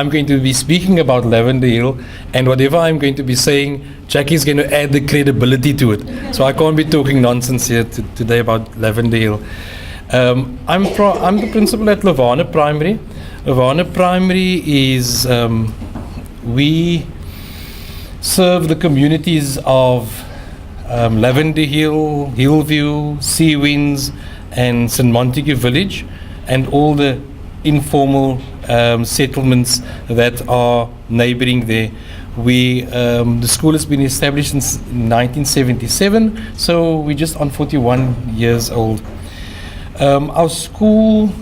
I'm going to be speaking about Lavender Hill, and whatever I'm going to be saying, Jackie's going to add the credibility to it. So I can't be talking nonsense here today about Lavender Hill. I'm the principal at Lavana Primary. Lavana Primary is, we serve the communities of Lavender Hill, Hillview, Seawinds, and St. Montague Village, and all the informal settlements that are neighboring there. The school has been established since 1977, so we're just on 41 years old. Our school,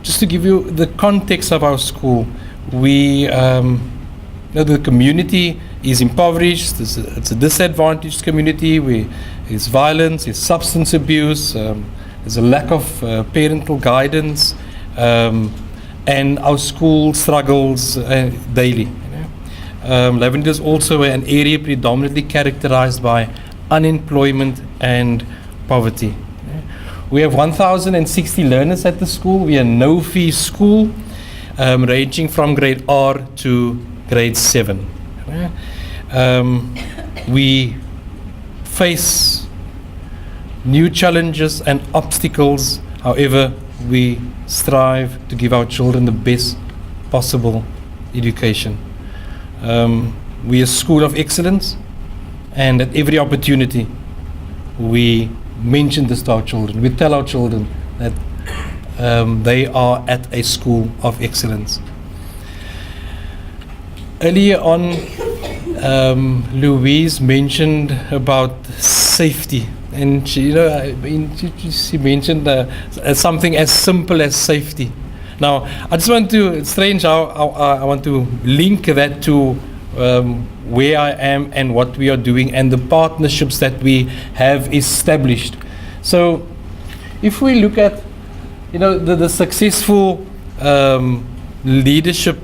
just to give you the context of our school, the community is impoverished. It's a disadvantaged community where there's violence, there's substance abuse, there's a lack of parental guidance, and our school struggles daily. Lavender is also an area predominantly characterized by unemployment and poverty. We have 1,060 learners at the school. We are a no-fee school, ranging from grade R to grade 7. We face new challenges and obstacles. However, we strive to give our children the best possible education. We are a school of excellence, and at every opportunity we mention this to our children. We tell our children that they are at a school of excellence. Earlier on, Louise mentioned about safety, and she mentioned something as simple as safety. Now, I just want to, it's strange how I want to link that to where I am and what we are doing and the partnerships that we have established. So, if we look at, the successful leadership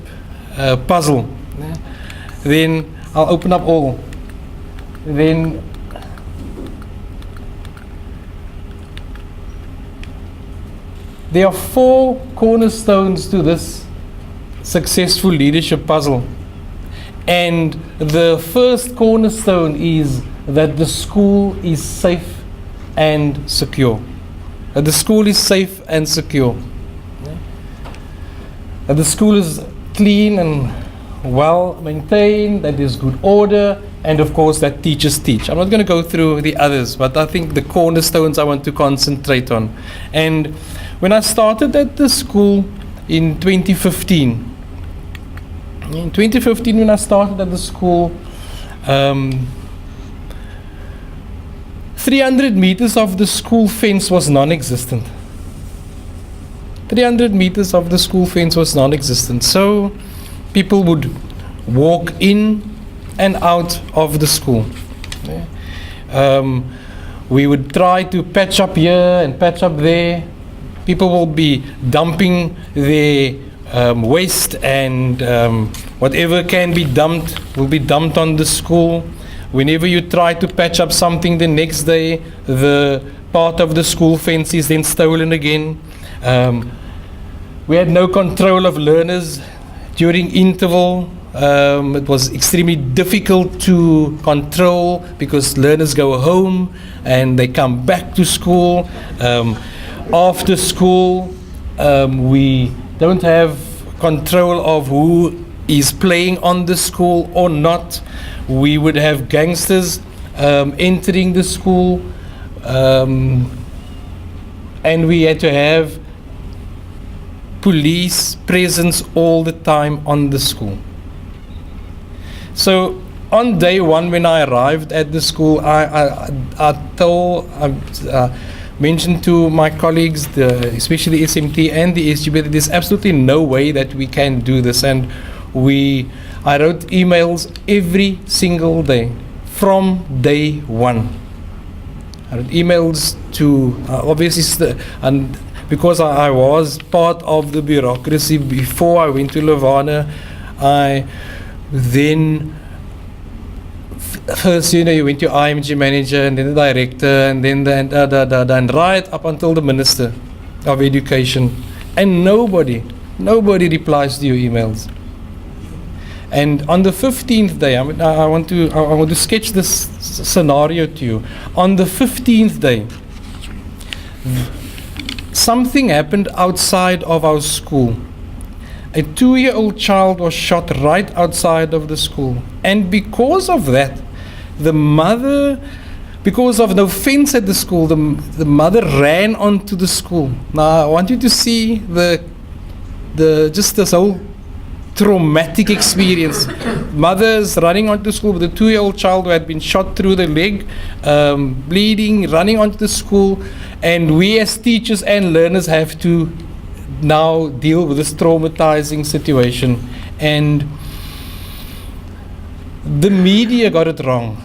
puzzle, then I'll open up all. Then there are 4 cornerstones to this successful leadership puzzle. And the first cornerstone is that the school is safe and secure. That the school is safe and secure. That the school is clean and well maintained, that there's good order, and of course that teachers teach. I'm not going to go through the others, but I think the cornerstones I want to concentrate on. And when I started at the school in 2015, when I started at the school, 300 meters of the school fence was non-existent. 300 meters of the school fence was non-existent. So people would walk in and out of the school. We would try to patch up here and patch up there. People will be dumping their waste, and whatever can be dumped will be dumped on the school. Whenever you try to patch up something the next day, the part of the school fence is then stolen again. We had no control of learners during interval. It was extremely difficult to control because learners go home and they come back to school. After school, we don't have control of who is playing on the school or not. We would have gangsters entering the school, and we had to have police presence all the time on the school. So on day one when I arrived at the school, I mentioned to my colleagues, especially SMT and the SGB, that there's absolutely no way that we can do this. And I wrote emails every single day from day one. I wrote emails to obviously, and because I was part of the bureaucracy before I went to Lavana, I then first, you went to IMG manager, and then the director, and then and right up until the Minister of Education. And nobody Nobody replies to your emails. And on the 15th day, I want to sketch this scenario to you. On the 15th day, something happened outside of our school. A 2-year-old child was shot right outside of the school. And because of that, the mother, because of no fence at the school, the mother ran onto the school. Now I want you to see just this whole traumatic experience. Mothers running onto school with a 2-year-old child who had been shot through the leg, bleeding, running onto the school, and we as teachers and learners have to now deal with this traumatizing situation. And the media got it wrong.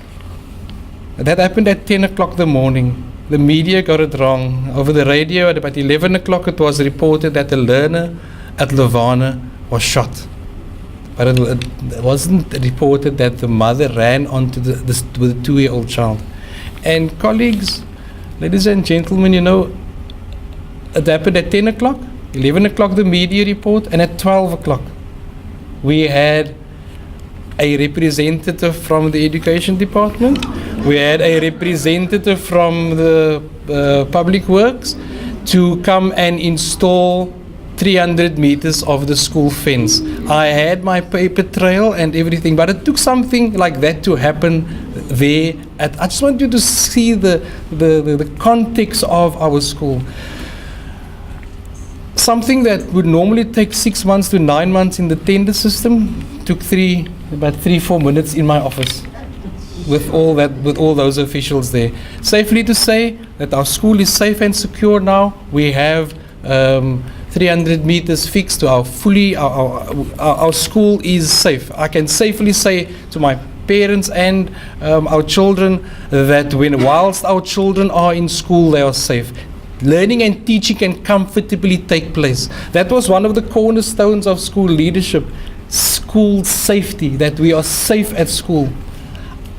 That happened at 10 o'clock in the morning. The media got it wrong. Over the radio at about 11 o'clock it was reported that a learner at Levana was shot. But it wasn't reported that the mother ran onto with a 2-year-old child. And colleagues, ladies and gentlemen, it happened at 10 o'clock, 11 o'clock the media report, and at 12 o'clock we had a representative from the education department, we had a representative from the public works to come and install 300 meters of the school fence. I had my paper trail and everything, but it took something like that to happen there. I just want you to see the context of our school. Something that would normally take 6 months to 9 months in the tender system took about 3-4 minutes in my office with all those officials there. Safely to say that our school is safe and secure now. We have 300 meters fixed to our school is safe. I can safely say to my parents and our children that whilst our children are in school, they are safe. Learning and teaching can comfortably take place. That was one of the cornerstones of school leadership, school safety, that we are safe at school.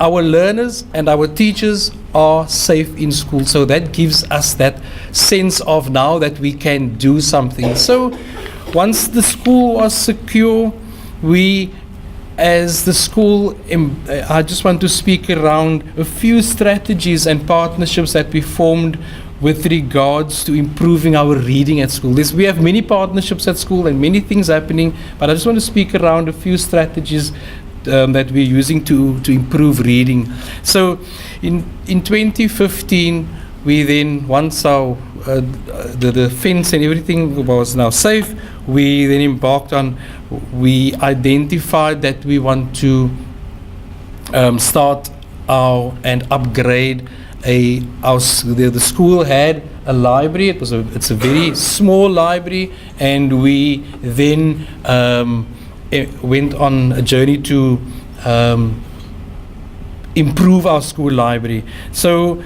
Our learners and our teachers are safe in school. So that gives us that sense of now that we can do something. So once the school was secure, we as the school, I just want to speak around a few strategies and partnerships that we formed with regards to improving our reading at school. We have many partnerships at school and many things happening, but I just want to speak around a few strategies that we're using to improve reading. So in 2015, we then, once our the fence and everything was now safe, we then we identified that we want to start and upgrade the school had a library. It's a very small library, and we then went on a journey to improve our school library. So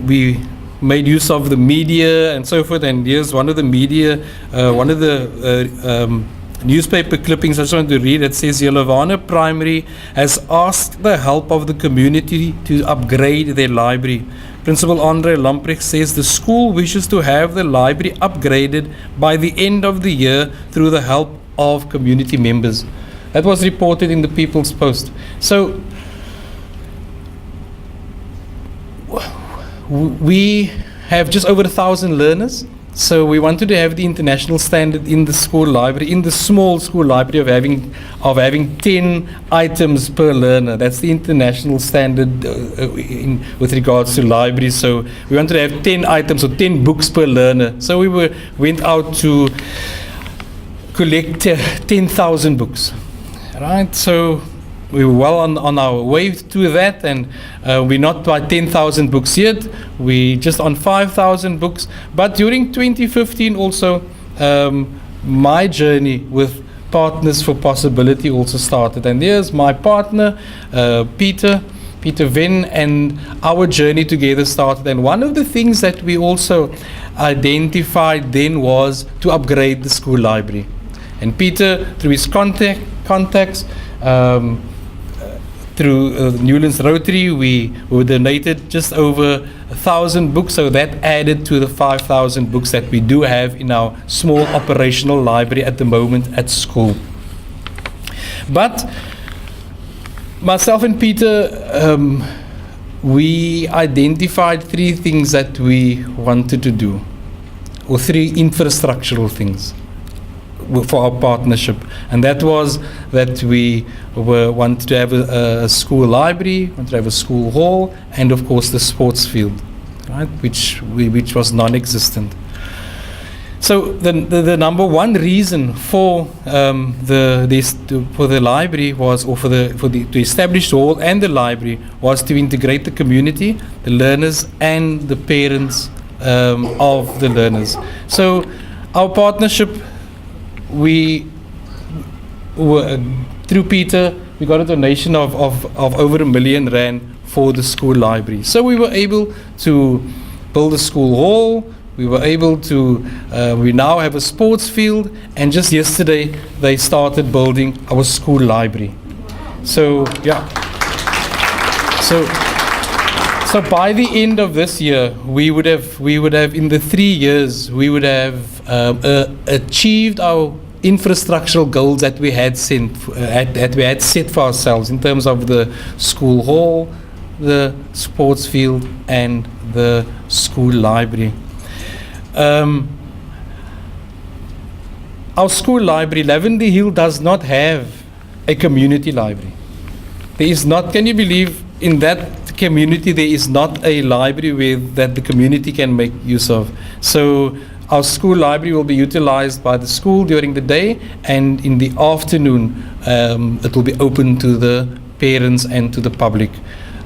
we made use of the media and so forth, and here's one of the newspaper clippings I just want to read. It says, Levana Primary has asked the help of the community to upgrade their library. Principal Andre Lamprecht says the school wishes to have the library upgraded by the end of the year through the help of community members. That was reported in the People's Post. So we have just over 1,000 learners. So we wanted to have the international standard in the school library, in the small school library, of having 10 items per learner. That's the international standard with regards to libraries. So we wanted to have 10 items or 10 books per learner. So we went out to collect 10,000 books. Right? So we were well on our way to that, and we're not by 10,000 books yet. We just on 5,000 books. But during 2015 also, my journey with Partners for Possibility also started. And there's my partner, Peter Venn, and our journey together started. And one of the things that we also identified then was to upgrade the school library. And Peter, through his contacts, through Newlands Rotary, we donated just over 1,000 books, so that added to the 5,000 books that we do have in our small operational library at the moment at school. But myself and Peter, we identified 3 things that we wanted to do, or 3 infrastructural things for our partnership, and that was that we wanted to have a school library, wanted to have a school hall, and of course the sports field, right, which was non-existent. So the number one reason for the library was, or to establish the hall and the library, was to integrate the community, the learners, and the parents of the learners. So our partnership, we were, through Peter, we got a donation of over R1 million for the school library. So we were able to build a school hall. We were able to, we now have a sports field, and just yesterday they started building our school library. So, yeah. So by the end of this year, we would have in the 3 years, we would have achieved our infrastructural goals that we had set for ourselves in terms of the school hall, the sports field, and the school library. Our school library, Lavender Hill, does not have a community library. There is not, can you believe, in that community there is not a library that the community can make use of. So our school library will be utilized by the school during the day, and in the afternoon it will be open to the parents and to the public,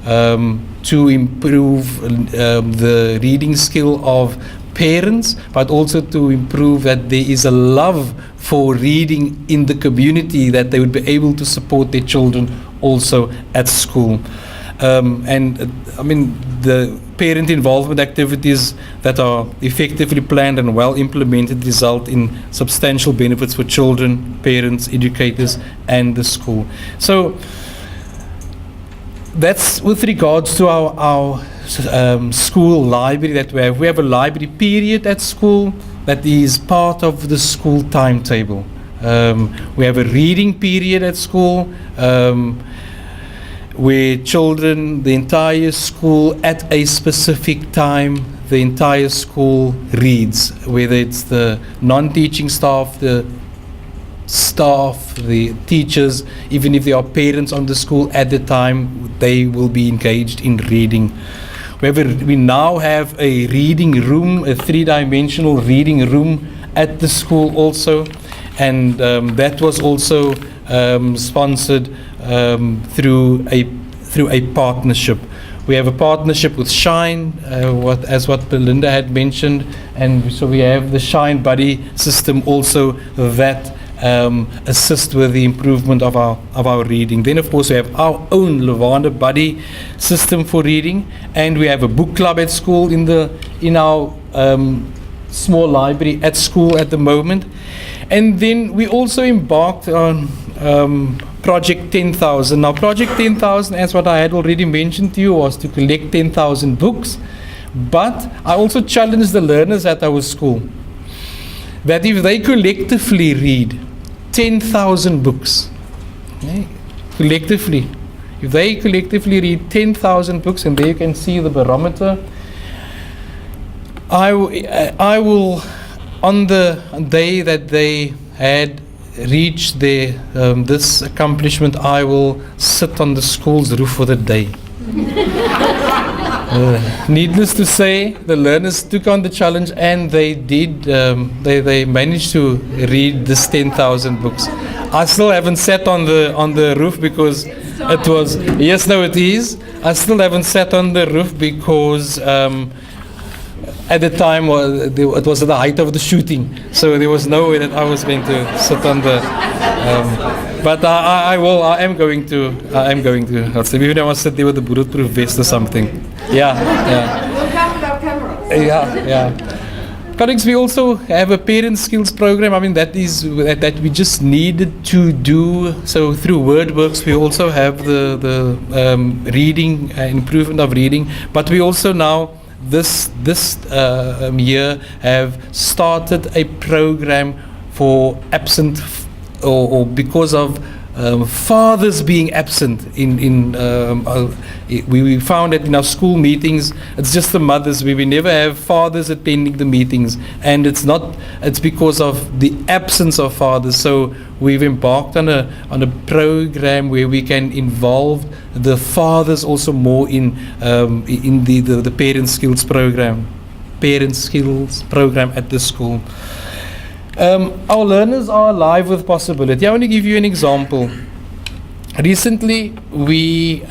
to improve the reading skill of parents, but also to improve that there is a love for reading in the community, that they would be able to support their children also at school. The parent involvement activities that are effectively planned and well implemented result in substantial benefits for children, parents, educators, and the school. So that's with regards to our school library that we have. We have a library period at school that is part of the school timetable. We have a reading period at school, where children, the entire school, at a specific time, the entire school reads, whether it's the non-teaching staff, the staff, the teachers, even if there are parents on the school at the time, they will be engaged in reading. We now have a reading room, a 3-dimensional reading room at the school also, and that was also sponsored through a partnership. We have a partnership with Shine, as what Belinda had mentioned, and so we have the Shine Buddy system also that assist with the improvement of our reading. Then of course we have our own Lavender Buddy system for reading, and we have a book club at school in our small library at school at the moment. And then we also embarked on Project 10,000. Now Project 10,000, as what I had already mentioned to you, was to collect 10,000 books, but I also challenged the learners at our school that if they collectively read 10,000 books, okay, if they collectively read 10,000 books, and there you can see the barometer, I will, on the day that they had reached this accomplishment, I will sit on the school's roof for the day. Needless to say, the learners took on the challenge, and they did. They managed to read this 10,000 books. I still haven't sat on the roof because it was. Yes, no, it is. I still haven't sat on the roof because at the time it was at the height of the shooting, so there was no way that I was going to sit on the. But I will. I am going to. Even I must sit there with a bulletproof vest or something. Yeah. We'll come with our cameras. Yeah. Colleagues, we also have a parent skills program. I mean, that we just needed to do. So through WordWorks, we also have the reading, improvement of reading. But we also now, this year, have started a program for absent or because of fathers being absent we found that in our school meetings it's just the mothers. We never have fathers attending the meetings, and it's because of the absence of fathers. So we've embarked on a program where we can involve the fathers also more in the parent skills program at the school. Our learners are alive with possibility. I want to give you an example. Recently, we,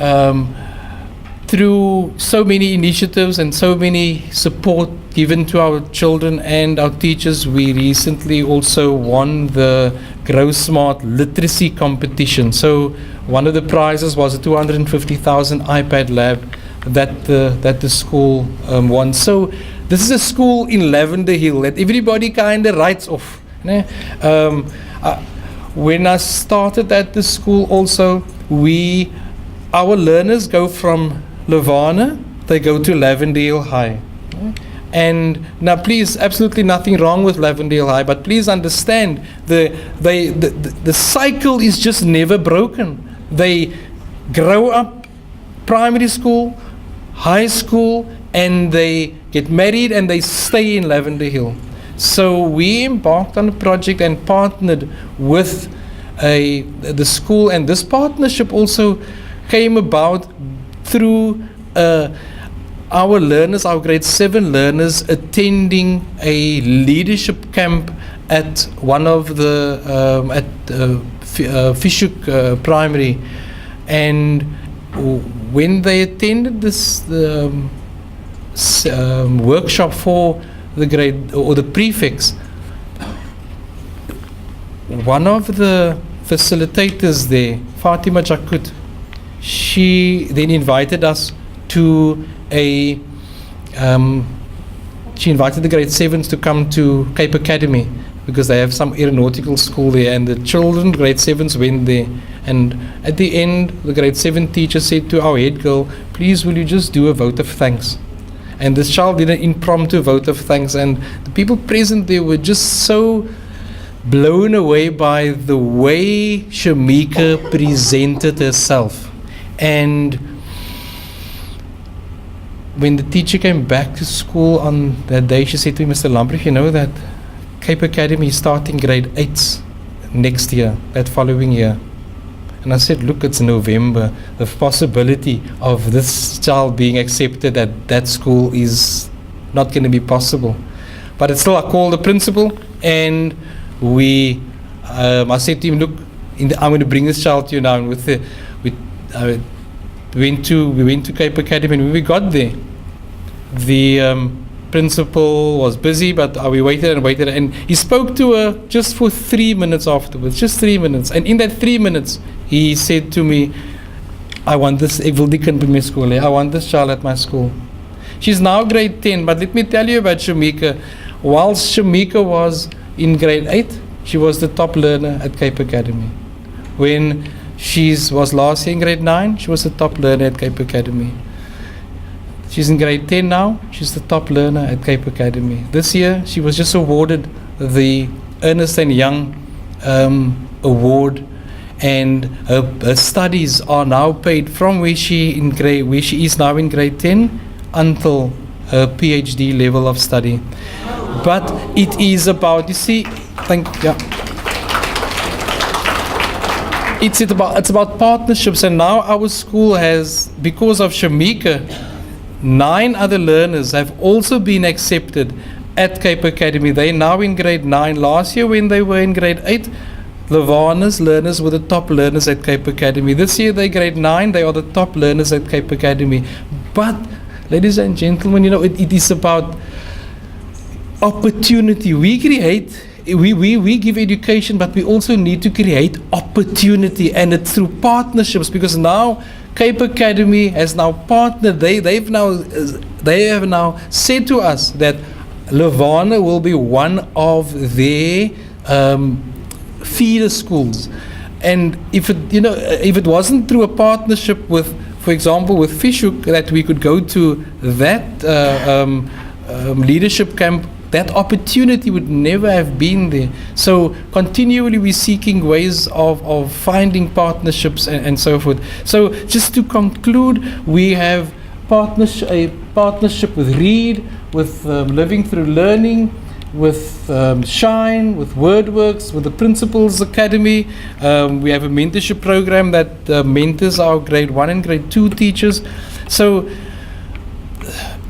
through so many initiatives and so many support given to our children and our teachers, we recently also won the Grow Smart Literacy Competition. So one of the prizes was a 250,000 iPad lab that the school won. So this is a school in Lavender Hill that everybody kind of writes off. When I started at the school also, our learners go from Levana, they go to Lavender Hill High. And now please, absolutely nothing wrong with Lavender Hill High, but please understand, the cycle is just never broken. They grow up, primary school, high school, and they get married and they stay in Lavender Hill. So we embarked on a project and partnered with the school, and this partnership also came about through our learners, our grade 7 learners, attending a leadership camp at one of the Fishhoek Primary, and when they attended this workshop for the grade or the prefects, one of the facilitators there, Fatima Jakut, she then invited us to she invited the grade 7s to come to Cape Academy because they have some aeronautical school there, and the children, grade 7s, went there. And at the end, the grade 7 teacher said to our head girl, please will you just do a vote of thanks. And this child did an impromptu vote of thanks, and the people present there were just so blown away by the way Shamika presented herself. And when the teacher came back to school on that day, she said to me, Mr. Lamprecht, you know that Cape Academy is starting grade 8s next year, that following year. And I said, look, it's November. The possibility of this child being accepted at that school is not going to be possible. But it's still, I called the principal, and I said to him, look, I'm going to bring this child to you now. And we went to Cape Academy, and when we got there, the principal was busy, but we waited, and he spoke to her just for 3 minutes afterwards, just 3 minutes. And in that 3 minutes, he said to me, I want this, I want this child at my school. She's now grade 10, but let me tell you about Shamika. Whilst Shamika was in grade 8, she was the top learner at Cape Academy. When she was last year in grade 9, she was the top learner at Cape Academy. She's in grade 10 now, she's the top learner at Cape Academy. This year, she was just awarded the Ernest & Young award, and her studies are now paid from where she is now in grade 10 until her PhD level of study. But it is about, you see, it's about partnerships, and now our school has, because of Shamika, 9 other learners have also been accepted at Cape Academy. They're now in grade 9. Last year when they were in grade 8, Levana's learners were the top learners at Cape Academy. This year they're grade 9, they are the top learners at Cape Academy. But, ladies and gentlemen, you know, it is about opportunity. We give education, but we also need to create opportunity, and it's through partnerships, because now Cape Academy has now partnered. They have now said to us that Levana will be one of their feeder schools. And if it wasn't through a partnership with, for example, with Fishhook, that we could go to that leadership camp, that opportunity would never have been there. So continually we're seeking ways of finding partnerships and so forth. So just to conclude, we have a partnership with Reed, with Living Through Learning, with Shine, with WordWorks, with the Principals Academy. We have a mentorship program that mentors our grade 1 and grade 2 teachers. So,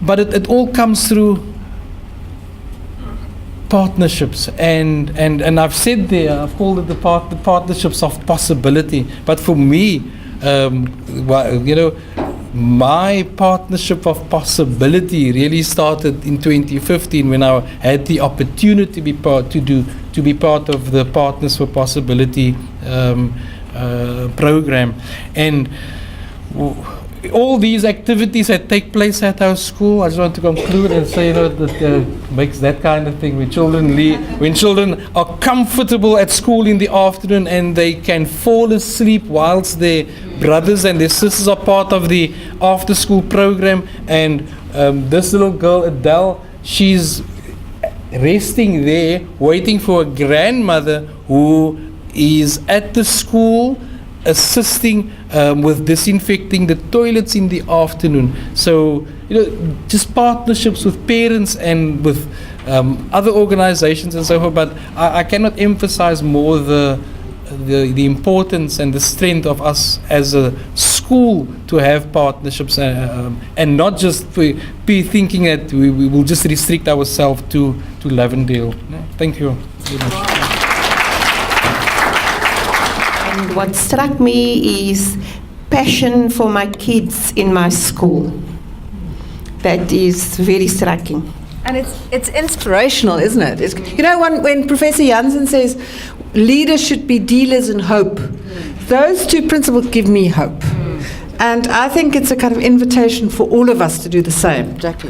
but it all comes through partnerships, and I've said there, I've called it the partnerships of possibility. But for me, my partnership of possibility really started in 2015 when I had the opportunity to be part of the Partners for Possibility program, and all these activities that take place at our school. I just want to conclude and say that makes that kind of thing when children are comfortable at school in the afternoon and they can fall asleep whilst their brothers and their sisters are part of the after school program. And this little girl, Adele, she's resting there waiting for a grandmother who is at the school assisting with disinfecting the toilets in the afternoon. So, just partnerships with parents and with other organizations and so forth. But I cannot emphasize more the importance and the strength of us as a school to have partnerships and not just be thinking that we will just restrict ourselves to Lavendale. Thank you very much. And what struck me is passion for my kids in my school. That is very striking. And it's inspirational, isn't it? When Professor Jansen says leaders should be dealers in hope, those two principles give me hope. And I think it's a kind of invitation for all of us to do the same. Jackie.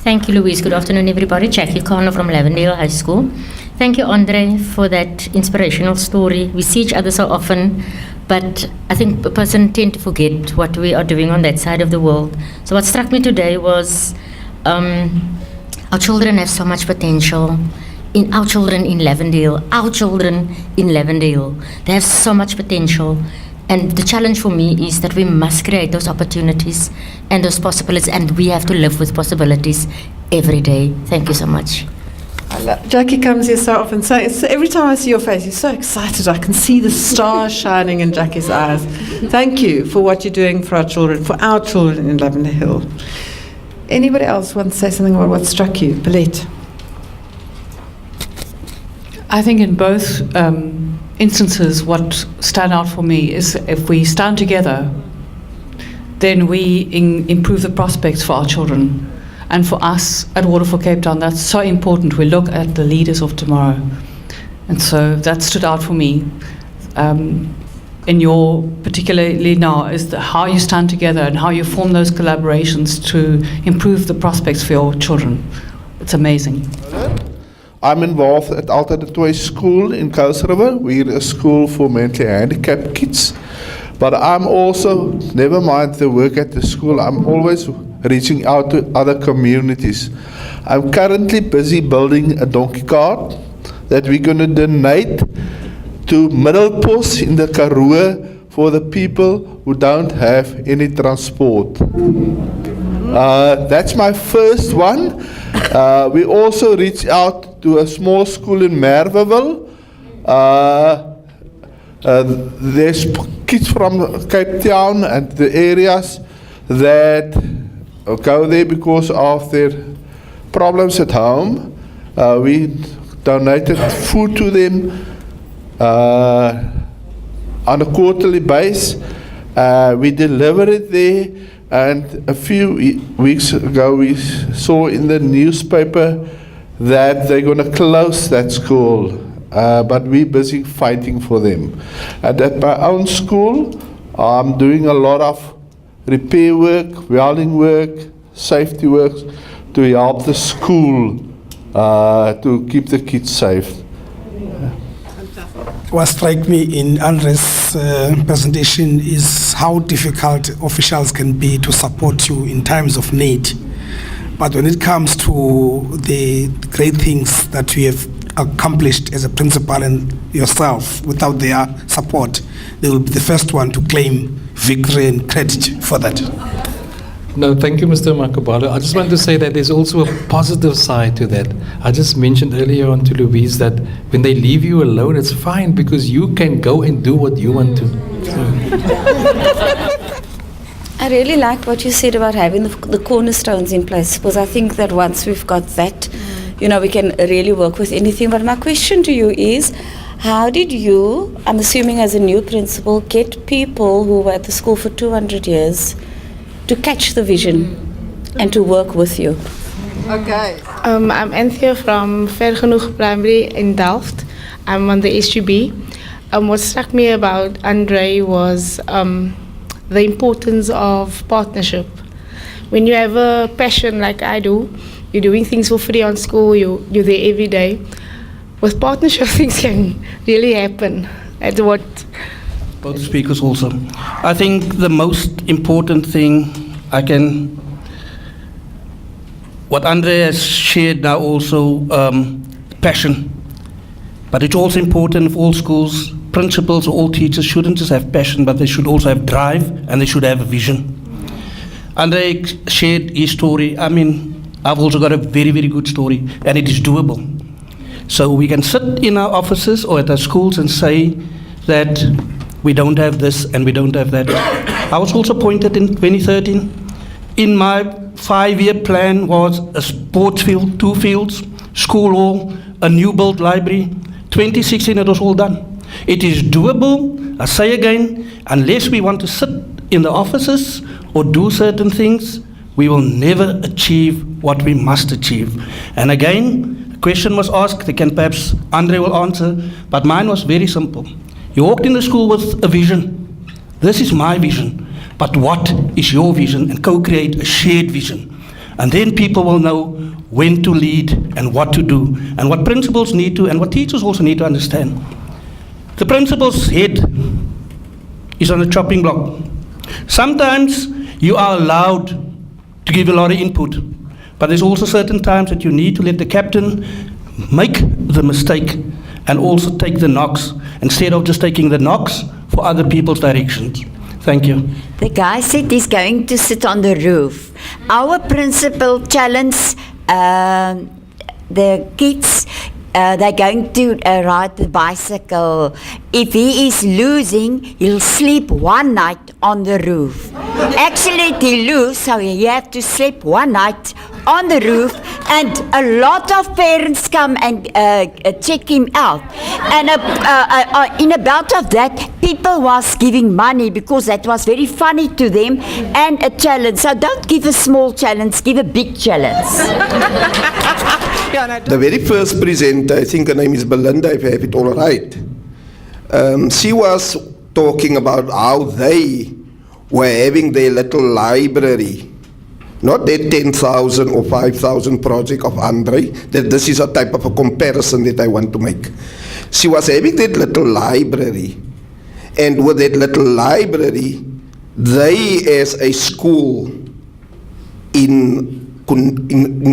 Thank you, Louise. Good afternoon, everybody. Jackie Connor from Lavendale High School. Thank you, Andre, for that inspirational story. We see each other so often, but I think a person tends to forget what we are doing on that side of the world. So what struck me today was our children have so much potential. Our children in Lavendale, they have so much potential. And the challenge for me is that we must create those opportunities and those possibilities, and we have to live with possibilities every day. Thank you so much. Jackie comes here so often, so every time I see your face, you're so excited. I can see the stars shining in Jackie's eyes. Thank you for what you're doing for our children in Lavender Hill. Anybody else want to say something about what struck you? Paulette. I think in both instances, what stand out for me is if we stand together, then we improve the prospects for our children. And for us at Water for Cape Town, that's so important. We look at the leaders of tomorrow. And so that stood out for me. In your, particularly now, is how you stand together and how you form those collaborations to improve the prospects for your children. It's amazing. I'm involved at Alta de Toy School in Kuils River. We're a school for mentally handicapped kids. But I'm also, never mind the work at the school, I'm always reaching out to other communities. I'm currently busy building a donkey cart that we're going to donate to Middelpos in the Karoo for the people who don't have any transport. That's my first one. We also reach out to a small school in Merweville. There's kids from Cape Town and the areas that go there because of their problems at home. We donated food to them on a quarterly basis. We delivered it there, and a few weeks ago we saw in the newspaper that they're going to close that school, but we're busy fighting for them. And at my own school, I'm doing a lot of repair work, welding work, safety work to help the school to keep the kids safe. What struck me in Andre's presentation is how difficult officials can be to support you in times of need. But when it comes to the great things that you have accomplished as a principal and yourself, without their support, they will be the first one to claim victory and credit for that. No, thank you, Mr. Makabalo. I just want to say that there's also a positive side to that. I just mentioned earlier on to Louise that when they leave you alone, it's fine because you can go and do what you want to. I really like what you said about having the cornerstones in place, because I think that once we've got that, you know, we can really work with anything. But my question to you is, how did you, I'm assuming as a new principal, get people who were at the school for 200 years to catch the vision and to work with you? Okay. I'm Anthea from Ver Genoeg Primary in Delft. I'm on the SGB. What struck me about Andre was the importance of partnership. When you have a passion like I do, you're doing things for free on school, you're there every day. With partnership, things can really happen. That's what. Both speakers also. I think the most important thing what Andre has shared now also, passion. But it's also important for all schools, principals, all teachers shouldn't just have passion, but they should also have drive and they should have a vision. Andre shared his story. I mean, I've also got a very, very good story, and it is doable. So we can sit in our offices or at our schools and say that we don't have this and we don't have that. I was also appointed in 2013. In my 5-year plan was a sports field, 2 fields, school hall, a new built library. 2016 it was all done. It is doable, I say again, unless we want to sit in the offices or do certain things, we will never achieve what we must achieve. And again, a question was asked, they can perhaps Andre will answer, but mine was very simple. You walked in the school with a vision. This is my vision, but what is your vision? And co-create a shared vision. And then people will know when to lead and what to do, and what principals need to, and what teachers also need to understand. The principal's head is on a chopping block. Sometimes you are allowed to give a lot of input, but there's also certain times that you need to let the captain make the mistake and also take the knocks, instead of just taking the knocks for other people's directions. Thank you. The guy said he's going to sit on the roof. Our principal challenged the kids. They're going to ride the bicycle. If he is losing, he'll sleep one night on the roof. Actually, he lose, so he have to sleep one night on the roof, and a lot of parents come and check him out. And in about of that, people was giving money because that was very funny to them and a challenge. So don't give a small challenge, give a big challenge. The very first presenter, I think her name is Belinda, if I have it all right, she was talking about how they were having their little library, not their 10,000 or 5,000 project of Andre, that this is a type of a comparison that I want to make. She was having that little library, and with that little library, they as a school in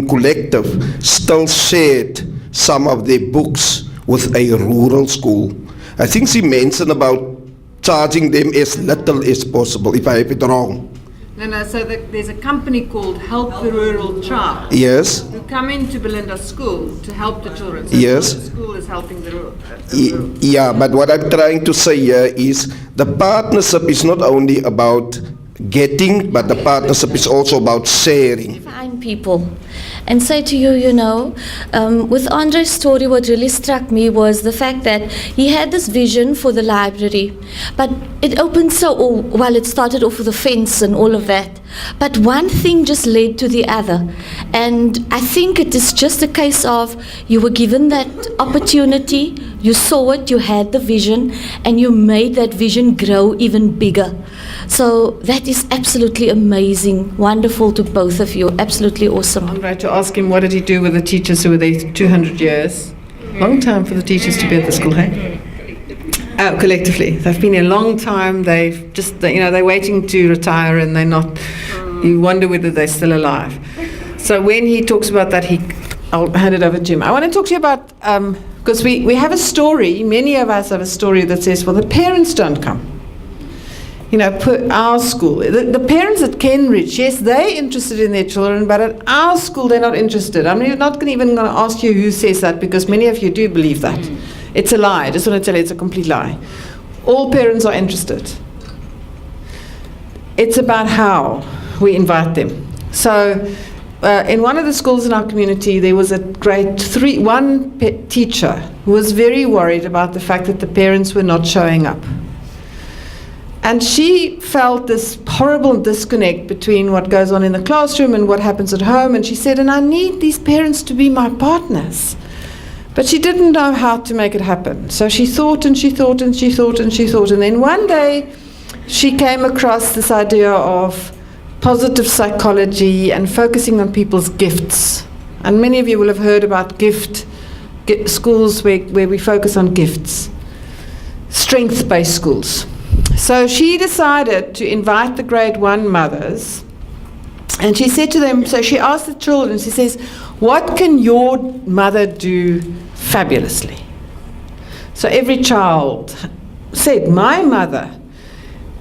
collective still shared some of their books with a rural school. I think she mentioned about charging them as little as possible, if I have it wrong. No, so there's a company called Help the Rural Child. Yes. Who come into Belinda's school to help the children. So yes. The school is helping the rural. Yeah, but what I'm trying to say here is the partnership is not only about getting, but the partnership is also about sharing. Find people and say to you, you know, with Andre's story, what really struck me was the fact that he had this vision for the library, but it opened it started off with a fence and all of that, but one thing just led to the other, and I think it is just a case of you were given that opportunity, you saw it, you had the vision, and you made that vision grow even bigger. So that is absolutely amazing, wonderful to both of you, absolutely awesome. Andre, to ask him what did he do with the teachers who were there 200 years. Long time for the teachers to be at the school, hey? Collectively. They've been here a long time. They've just, they're waiting to retire and they're not, you wonder whether they're still alive. So when he talks about that, I'll hand it over to him. I want to talk to you about, because we have a story, many of us have a story that says, well, the parents don't come. Our school, the parents at Kenridge, yes, they're interested in their children, but at our school, they're not interested. I'm not even going to ask you who says that, because many of you do believe that. It's a lie. I just want to tell you it's a complete lie. All parents are interested. It's about how we invite them. So, in one of the schools in our community, there was a grade 3, one teacher who was very worried about the fact that the parents were not showing up. And she felt this horrible disconnect between what goes on in the classroom and what happens at home. And she said, and I need these parents to be my partners. But she didn't know how to make it happen. So she thought and she thought and she thought and she thought. And then one day she came across this idea of positive psychology and focusing on people's gifts. And many of you will have heard about schools where we focus on gifts. Strength-based schools. So she decided to invite the grade 1 mothers, and she said to them, so she asked the children, she says, what can your mother do fabulously? So every child said, my mother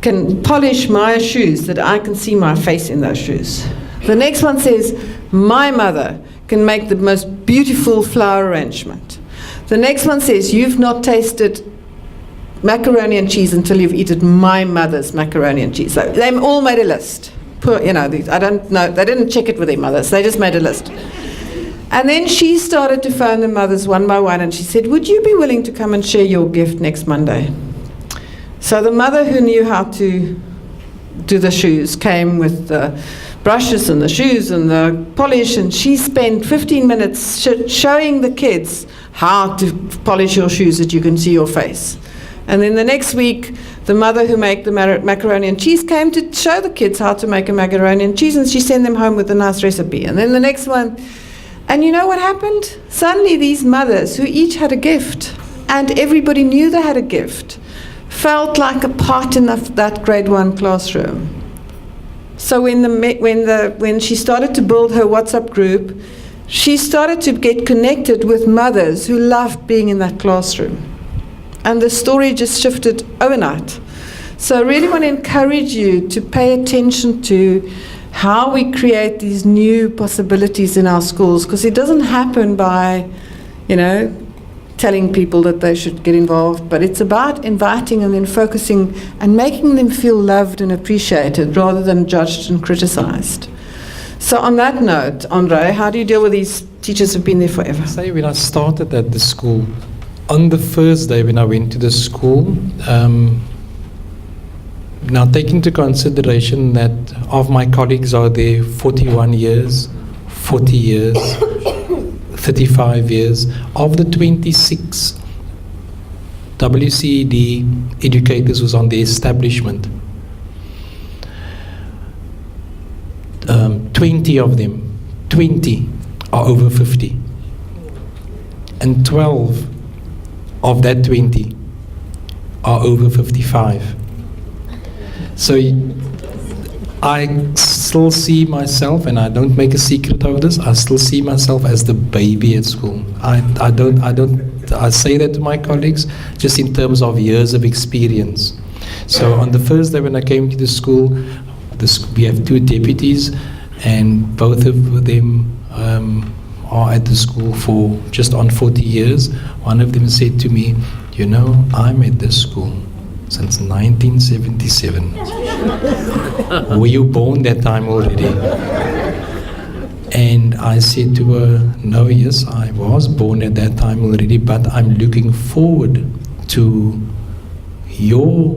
can polish my shoes that I can see my face in those shoes. The next one says, my mother can make the most beautiful flower arrangement. The next one says, you've not tasted macaroni and cheese until you've eaten my mother's macaroni and cheese. So they all made a list. I don't know, they didn't check it with their mothers, they just made a list. And then she started to phone the mothers one by one, and she said, would you be willing to come and share your gift next Monday? So the mother who knew how to do the shoes came with the brushes and the shoes and the polish, and she spent 15 minutes showing the kids how to polish your shoes that you can see your face. And then the next week, the mother who made the macaroni and cheese came to show the kids how to make a macaroni and cheese, and she sent them home with a nice recipe. And then the next one, and you know what happened? Suddenly these mothers, who each had a gift, and everybody knew they had a gift, felt like a part in that grade 1 classroom. So when she started to build her WhatsApp group, she started to get connected with mothers who loved being in that classroom. And the story just shifted overnight. So I really want to encourage you to pay attention to how we create these new possibilities in our schools, because it doesn't happen by, telling people that they should get involved, but it's about inviting and then focusing and making them feel loved and appreciated rather than judged and criticized. So on that note, Andre, how do you deal with these teachers who've been there forever? Say when I started at the school, on the first day when I went to the school, now take into consideration that of my colleagues are there 41 years, 40 years, 35 years. Of the 26 WCED educators was on the establishment, 20 of them, 20 are over 50. And 12 of that 20 are over 55. So I still see myself, and I don't make a secret of this, I still see myself as the baby at school. I say that to my colleagues just in terms of years of experience. So on the first day when I came to the school, we have 2 deputies, and both of them are at the school for just on 40 years. One of them said to me, I'm at this school since 1977. Were you born that time already? And I said to her, no, yes, I was born at that time already, but I'm looking forward to your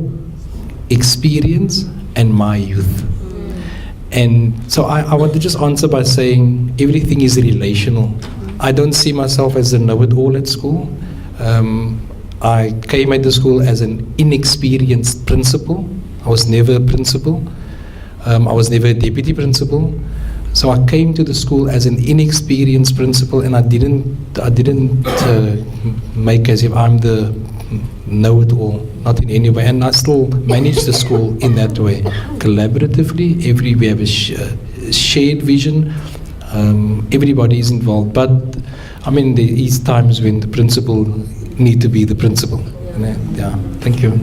experience and my youth. And so I want to just answer by saying everything is relational. I don't see myself as a know-it-all at school. I came at the school as an inexperienced principal. I was never a principal. I was never a deputy principal. So I came to the school as an inexperienced principal, and I didn't make as if I'm the know-it-all, not in any way. And I still manage the school in that way, collaboratively. We have a shared vision. Everybody is involved, but I mean there is times when the principal need to be the principal. Yeah, thank you.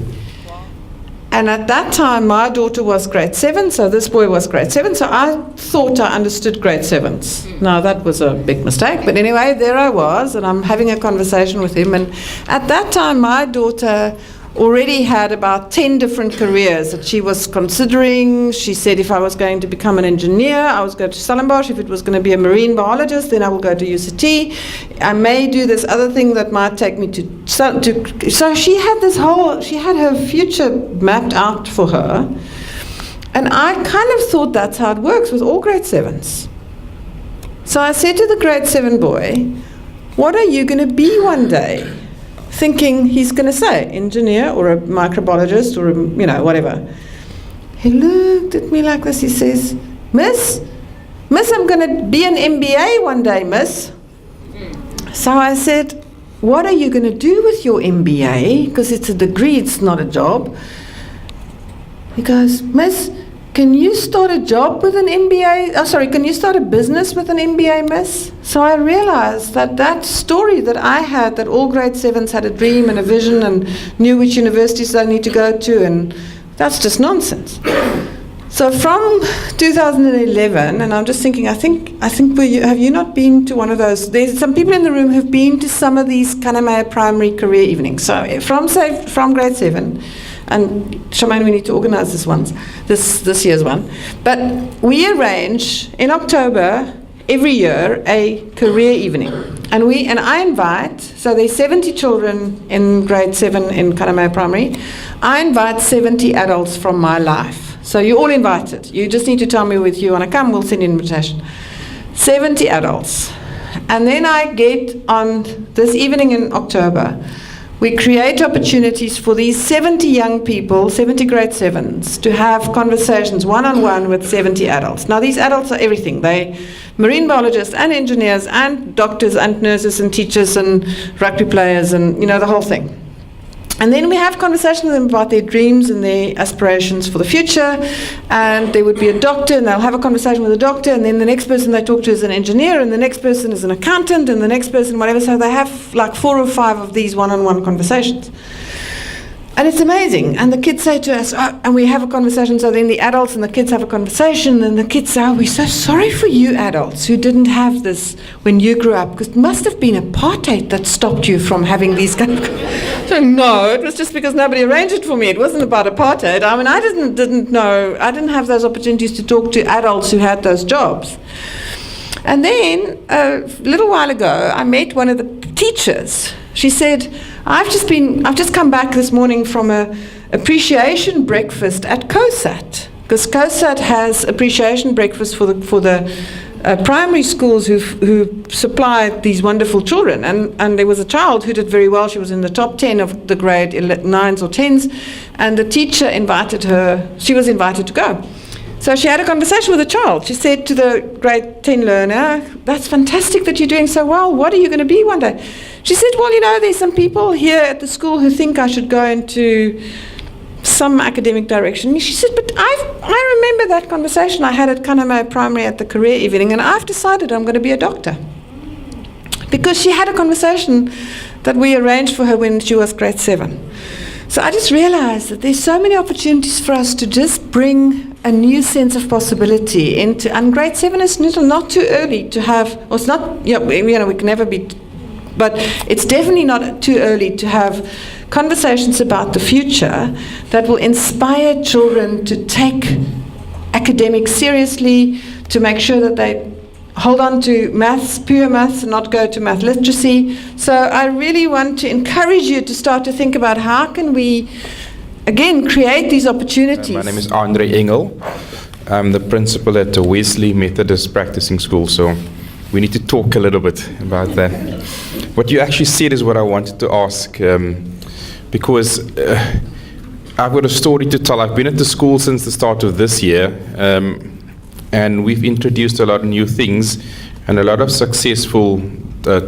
And at that time, my daughter was grade 7, so this boy was grade 7, so I thought I understood grade 7s. Now, that was a big mistake, but anyway, there I was, and I'm having a conversation with him, and at that time, my daughter already had about 10 different careers that she was considering. She said if I was going to become an engineer, I was going to Stellenbosch. If it was going to be a marine biologist, then I will go to UCT. I may do this other thing that might take me to so she had she had her future mapped out for her. And I kind of thought that's how it works with all grade 7s. So I said to the grade 7 boy, what are you going to be one day? Thinking he's going to say engineer or a microbiologist or whatever. He looked at me like this. He says, Miss, I'm going to be an MBA one day, Miss. So I said, what are you going to do with your MBA? Because it's a degree, it's not a job. He goes, Miss, can you start a job with an MBA? Can you start a business with an MBA, Miss? So I realized that story that I had, that all grade 7s had a dream and a vision and knew which universities they need to go to, and that's just nonsense. So from 2011, and I'm just thinking, I think have you not been to one of those? There's some people in the room who've been to some of these Kanamea primary career evenings. So from grade 7, and Charmaine, we need to organise this year's one. But we arrange in October every year a career evening, and I invite. So there's 70 children in grade 7 in Kanamea Primary. I invite 70 adults from my life. So you're all invited. You just need to tell me whether you want to come. We'll send you an invitation. 70 adults, and then I get on this evening in October. We create opportunities for these 70 young people, 70 grade 7s, to have conversations one-on-one with 70 adults. Now, these adults are everything. They're marine biologists and engineers and doctors and nurses and teachers and rugby players and, the whole thing. And then we have conversations with them about their dreams and their aspirations for the future. And there would be a doctor, and they'll have a conversation with a doctor, and then the next person they talk to is an engineer, and the next person is an accountant, and the next person whatever. So they have like 4 or 5 of these one-on-one conversations. And it's amazing. And the kids say to us, and we have a conversation, so then the adults and the kids have a conversation, and the kids say, we're so sorry for you adults who didn't have this when you grew up, because it must have been apartheid that stopped you from having these kind of... So no, it was just because nobody arranged it for me. It wasn't about apartheid. I mean, I didn't know, I didn't have those opportunities to talk to adults who had those jobs. And then, a little while ago, I met one of the teachers. She said, I've just come back this morning from a appreciation breakfast at COSAT, because COSAT has appreciation breakfast for the primary schools who supply these wonderful children. And there was a child who did very well. She was in the top 10 of the grade 9s or 10s, and the teacher invited her. She was invited to go. So she had a conversation with the child. She said to the grade 10 learner, that's fantastic that you're doing so well. What are you going to be one day? She said, well, there's some people here at the school who think I should go into some academic direction. She said, but I remember that conversation I had at Kanamea Primary at the career evening, and I've decided I'm going to be a doctor. Because she had a conversation that we arranged for her when she was grade 7. So I just realized that there's so many opportunities for us to just bring a new sense of possibility into, and grade 7 is not too early to have, or it's not, we can never be, but it's definitely not too early to have conversations about the future that will inspire children to take academics seriously, to make sure that they hold on to maths, pure maths, and not go to math literacy. So I really want to encourage you to start to think about how can we, again, create these opportunities. My name is Andre Engel. I'm the principal at the Wesley Methodist Practicing School, so we need to talk a little bit about that. What you actually said is what I wanted to ask, because I've got a story to tell. I've been at the school since the start of this year, and we've introduced a lot of new things and a lot of successful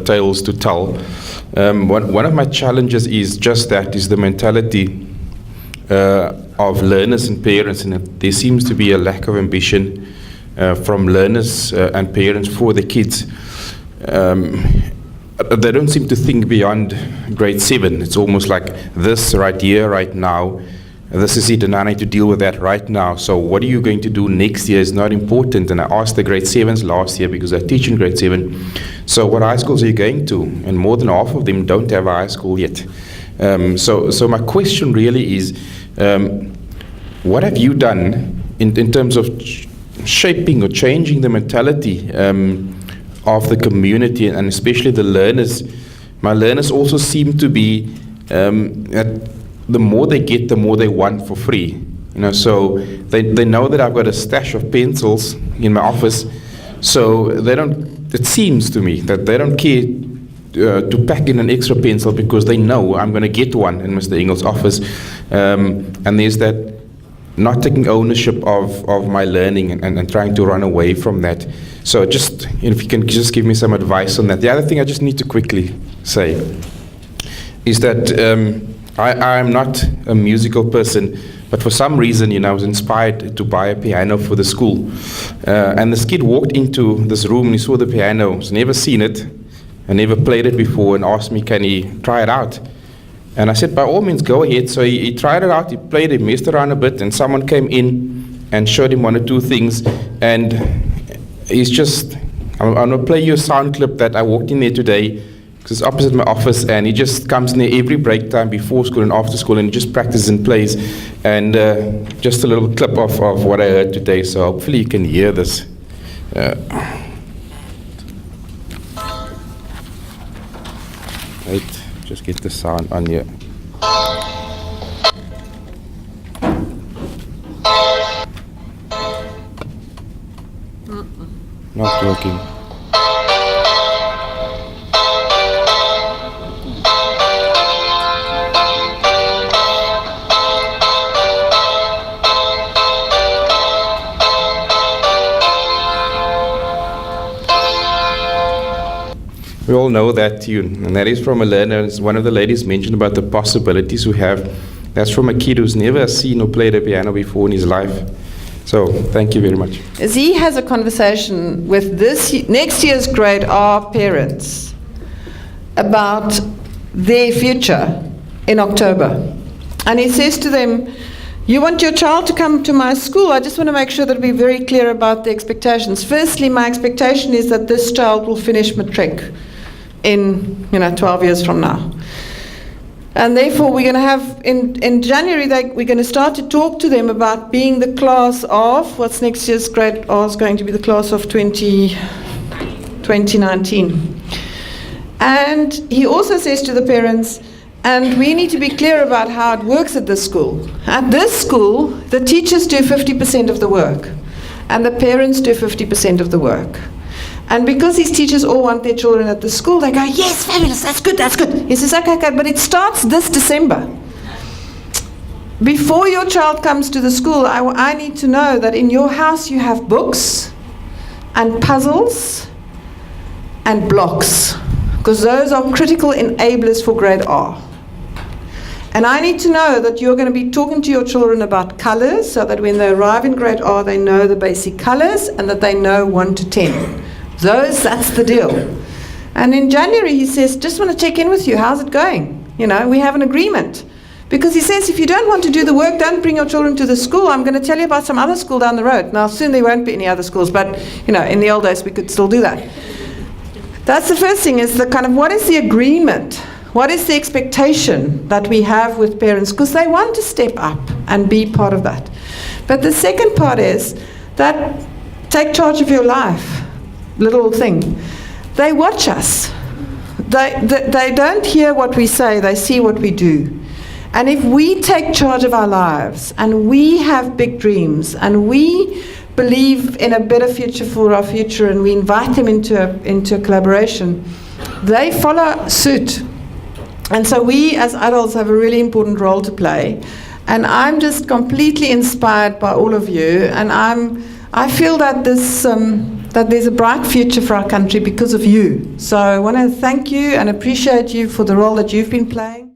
tales to tell. One of my challenges is just that, is the mentality of learners and parents, and there seems to be a lack of ambition from learners and parents for the kids. They don't seem to think beyond grade 7. It's almost like this right here, right now. This is it, and I need to deal with that right now. So what are you going to do next year is not important. And I asked the grade 7s last year, because I teach in grade 7, so what high schools are you going to? And more than half of them don't have a high school yet. So my question really is, what have you done in terms of shaping or changing the mentality of the community, and especially the learners? My learners also seem to be, the more they get, the more they want for free. So they know that I've got a stash of pencils in my office, so it seems to me that they don't care to pack in an extra pencil, because they know I'm going to get one in Mr. Engel's office. And there's that not taking ownership of my learning and trying to run away from that. So just, if you can just give me some advice on that. The other thing I just need to quickly say is that I'm not a musical person, but for some reason, I was inspired to buy a piano for the school. And this kid walked into this room and he saw the piano. He's never seen it, and never played it before, and asked me, can he try it out? And I said, by all means, go ahead. So he tried it out, he played it, messed around a bit, and someone came in and showed him one or two things. And he's just, I'm going to play you a sound clip that I walked in there today, because it's opposite my office, and he just comes in there every break time, before school and after school, and he just practices and plays. And just a little clip of what I heard today, so hopefully you can hear this. Right, just get the sound on here. Not working. We all know that tune, and that is from a learner. As one of the ladies mentioned about the possibilities we have. That's from a kid who's never seen or played a piano before in his life. So, thank you very much. Z has a conversation with next year's grade R parents about their future in October. And he says to them, you want your child to come to my school? I just want to make sure that we're very clear about the expectations. Firstly, my expectation is that this child will finish matric in 12 years from now. And therefore, we're going to have, in January, we're going to start to talk to them about being the class of, what's next year's grade R is going to be the class of 2019. And he also says to the parents, and we need to be clear about how it works at this school. At this school, the teachers do 50% of the work, and the parents do 50% of the work. And because these teachers all want their children at the school, they go, yes, fabulous, that's good, that's good. He says, okay, but it starts this December. Before your child comes to the school, I need to know that in your house you have books and puzzles and blocks, because those are critical enablers for grade R. And I need to know that you're going to be talking to your children about colors, so that when they arrive in grade R, they know the basic colors, and that they know 1 to 10. That's the deal. And in January, he says, just want to check in with you. How's it going? We have an agreement. Because he says, if you don't want to do the work, don't bring your children to the school. I'm going to tell you about some other school down the road. Now, soon there won't be any other schools, but, in the old days, we could still do that. That's the first thing, is the kind of, what is the agreement? What is the expectation that we have with parents? Because they want to step up and be part of that. But the second part is that take charge of your life. Little thing. They watch us. They don't hear what we say, they see what we do. And if we take charge of our lives, and we have big dreams, and we believe in a better future for our future, and we invite them into a collaboration, they follow suit. And so we as adults have a really important role to play. And I'm just completely inspired by all of you, and I'm I feel that that there's a bright future for our country because of you. So I want to thank you and appreciate you for the role that you've been playing.